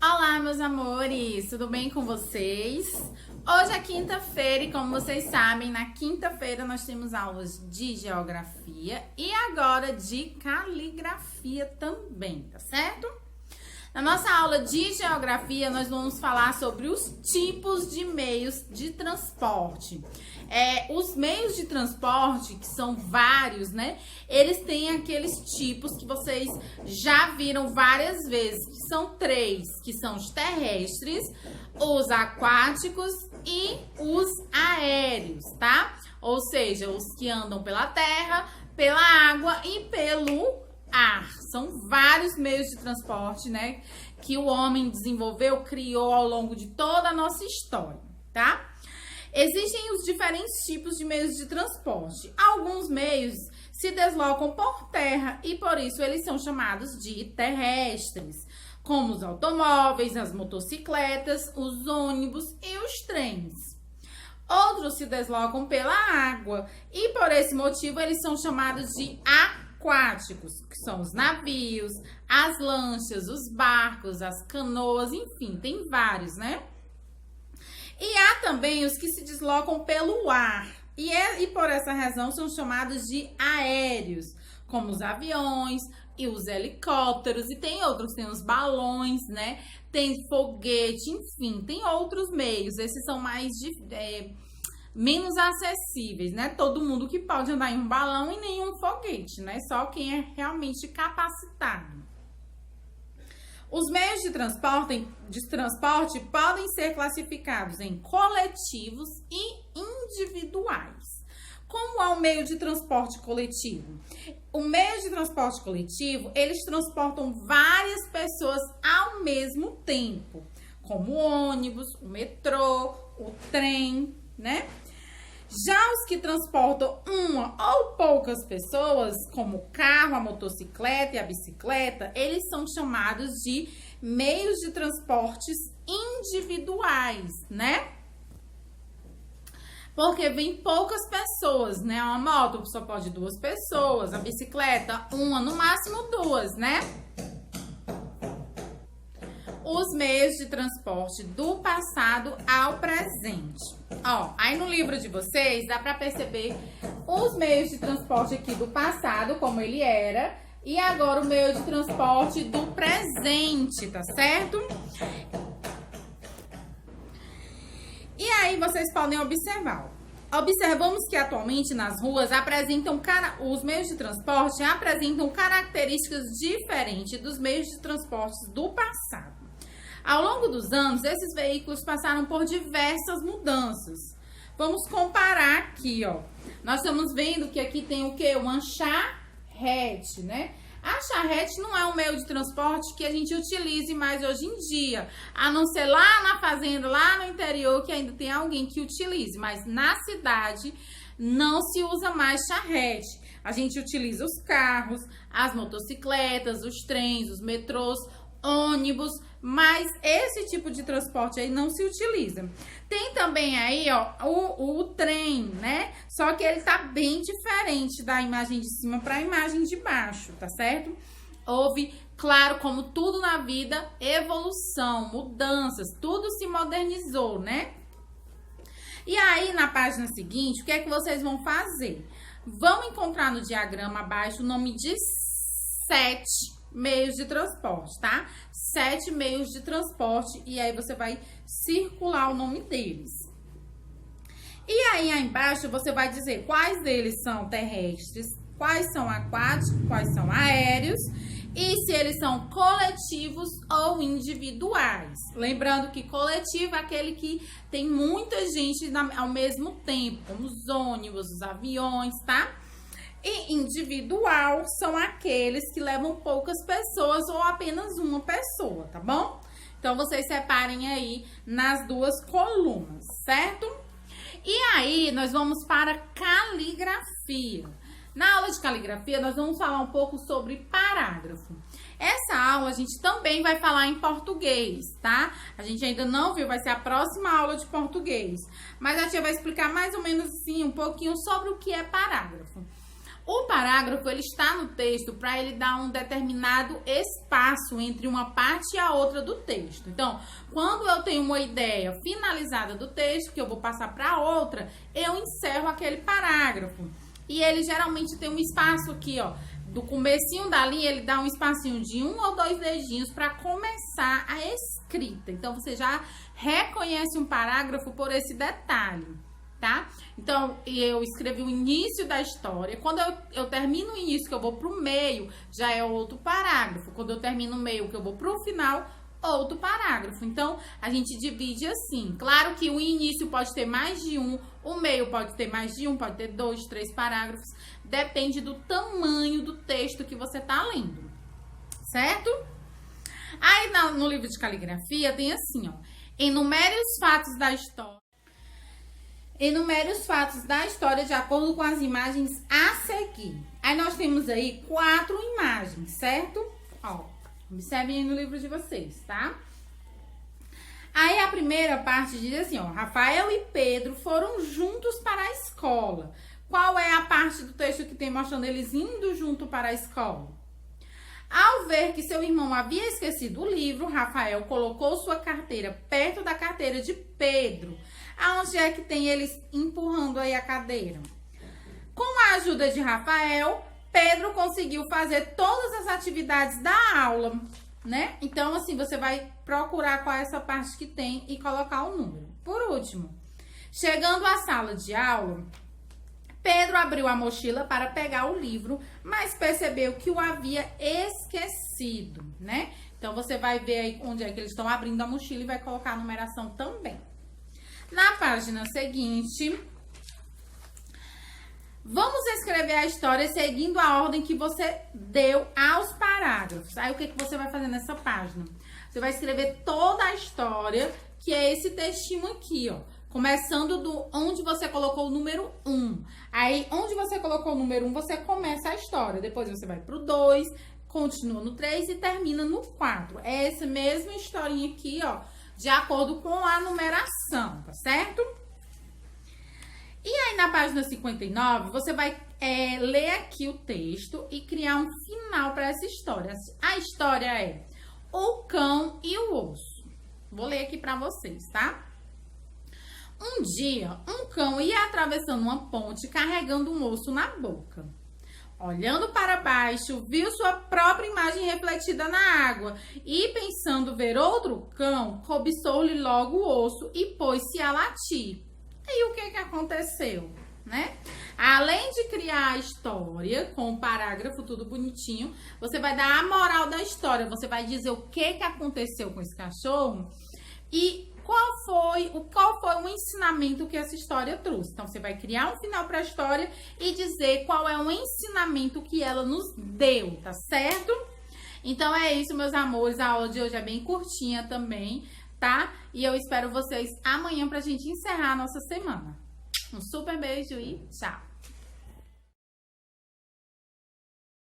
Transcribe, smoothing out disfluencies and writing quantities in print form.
Olá, meus amores, tudo bem com vocês? Hoje é quinta-feira e, como vocês sabem, na quinta-feira nós temos aulas de geografia e agora de caligrafia também, tá certo? Na nossa aula de geografia, nós vamos falar sobre os tipos de meios de transporte. Os meios de transporte, que são vários, né? Eles têm aqueles tipos que vocês já viram várias vezes, que são três, que são os terrestres, os aquáticos e os aéreos, tá? Ou seja, os que andam pela terra, pela água e pelo ar. São vários meios de transporte, né, que o homem desenvolveu, criou ao longo de toda a nossa história, tá? Existem os diferentes tipos de meios de transporte. Alguns meios se deslocam por terra e por isso eles são chamados de terrestres, como os automóveis, as motocicletas, os ônibus e os trens. Outros se deslocam pela água e por esse motivo eles são chamados de aquáticos, que são os navios, as lanchas, os barcos, as canoas, enfim, tem vários, né? E há também os que se deslocam pelo ar, e por essa razão são chamados de aéreos, como os aviões e os helicópteros, e tem outros, tem os balões, né? Tem foguete, enfim, tem outros meios, esses são menos acessíveis, né? Todo mundo que pode andar em um balão e nem um foguete, né? Só quem é realmente capacitado. Os meios de transporte podem ser classificados em coletivos e individuais. Como é o meio de transporte coletivo? O meio de transporte coletivo, eles transportam várias pessoas ao mesmo tempo, como o ônibus, o metrô, o trem, né? Já os que transportam uma ou poucas pessoas, como o carro, a motocicleta e a bicicleta, eles são chamados de meios de transportes individuais, né? Porque vem poucas pessoas, né? Uma moto só pode 2 pessoas, a bicicleta, uma, no máximo 2, né? Os meios de transporte do passado ao presente. Ó, aí no livro de vocês dá para perceber os meios de transporte aqui do passado, como ele era, e agora o meio de transporte do presente, tá certo? E aí vocês podem observar. Observamos que atualmente nas ruas os meios de transporte apresentam características diferentes dos meios de transporte do passado. Ao longo dos anos, esses veículos passaram por diversas mudanças. Vamos comparar aqui, ó. Nós estamos vendo que aqui tem o quê? Uma charrete, né? A charrete não é um meio de transporte que a gente utilize mais hoje em dia, a não ser lá na fazenda, lá no interior, que ainda tem alguém que utilize. Mas na cidade não se usa mais charrete. A gente utiliza os carros, as motocicletas, os trens, os metrôs, ônibus, mas esse tipo de transporte aí não se utiliza. Tem também aí, ó, o trem, né? Só que ele tá bem diferente da imagem de cima para a imagem de baixo, tá certo? Houve, claro, como tudo na vida, evolução, mudanças, tudo se modernizou, né? E aí, na página seguinte, o que é que vocês vão fazer? Vão encontrar no diagrama abaixo o nome de 7 meios de transporte, tá? 7 meios de transporte, e aí você vai circular o nome deles. E aí embaixo você vai dizer quais deles são terrestres, quais são aquáticos, quais são aéreos e se eles são coletivos ou individuais. Lembrando que coletivo é aquele que tem muita gente ao mesmo tempo, como os ônibus, os aviões, tá? E individual são aqueles que levam poucas pessoas ou apenas uma pessoa, tá bom? Então, vocês separem aí nas duas colunas, certo? E aí, nós vamos para caligrafia. Na aula de caligrafia, nós vamos falar um pouco sobre parágrafo. Essa aula a gente também vai falar em português, tá? A gente ainda não viu, vai ser a próxima aula de português. Mas a tia vai explicar mais ou menos assim, um pouquinho sobre o que é parágrafo. O parágrafo, ele está no texto para ele dar um determinado espaço entre uma parte e a outra do texto. Então, quando eu tenho uma ideia finalizada do texto, que eu vou passar para outra, eu encerro aquele parágrafo. E ele geralmente tem um espaço aqui, ó, do comecinho da linha, ele dá um espacinho de 1 ou 2 dedinhos para começar a escrita. Então, você já reconhece um parágrafo por esse detalhe, tá? Então, eu escrevi o início da história. Quando eu termino o início, que eu vou pro meio, já é outro parágrafo. Quando eu termino o meio, que eu vou pro final, outro parágrafo. Então, a gente divide assim. Claro que o início pode ter mais de um, o meio pode ter mais de um, pode ter 2, 3 parágrafos. Depende do tamanho do texto que você tá lendo, certo? Aí, no livro de caligrafia, tem assim, ó. Enumere os fatos da história. Enumere os fatos da história de acordo com as imagens a seguir. Aí nós temos aí 4 imagens, certo? Ó, observem aí no livro de vocês, tá? Aí a primeira parte diz assim, ó. Rafael e Pedro foram juntos para a escola. Qual é a parte do texto que tem mostrando eles indo junto para a escola? Ao ver que seu irmão havia esquecido o livro, Rafael colocou sua carteira perto da carteira de Pedro. Aonde é que tem eles empurrando aí a cadeira? Com a ajuda de Rafael, Pedro conseguiu fazer todas as atividades da aula, né? Então, assim, você vai procurar qual é essa parte que tem e colocar o número. Por último, chegando à sala de aula, Pedro abriu a mochila para pegar o livro, mas percebeu que o havia esquecido, né? Então, você vai ver aí onde é que eles estão abrindo a mochila e vai colocar a numeração também. Na página seguinte, vamos escrever a história seguindo a ordem que você deu aos parágrafos. Aí, o que você vai fazer nessa página? Você vai escrever toda a história, que é esse textinho aqui, ó. Começando do onde você colocou o número 1. Aí, onde você colocou o número 1, você começa a história. Depois você vai pro 2, continua no 3 e termina no 4. É essa mesma historinha aqui, ó, de acordo com a numeração, tá certo? E aí, na página 59, você vai ler aqui o texto e criar um final para essa história. A história é O Cão e o Osso. Vou ler aqui para vocês, tá? Um dia, um cão ia atravessando uma ponte carregando um osso na boca. Olhando para baixo, viu sua própria imagem refletida na água e, pensando ver outro cão, cobiçou-lhe logo o osso e pôs-se a latir. E o que aconteceu, né? Além de criar a história com o parágrafo tudo bonitinho, você vai dar a moral da história. Você vai dizer o que aconteceu com esse cachorro e qual foi o ensinamento que essa história trouxe. Então, você vai criar um final para a história e dizer qual é o ensinamento que ela nos deu, tá certo? Então, é isso, meus amores. A aula de hoje é bem curtinha também, tá? E eu espero vocês amanhã pra gente encerrar a nossa semana. Um super beijo e tchau!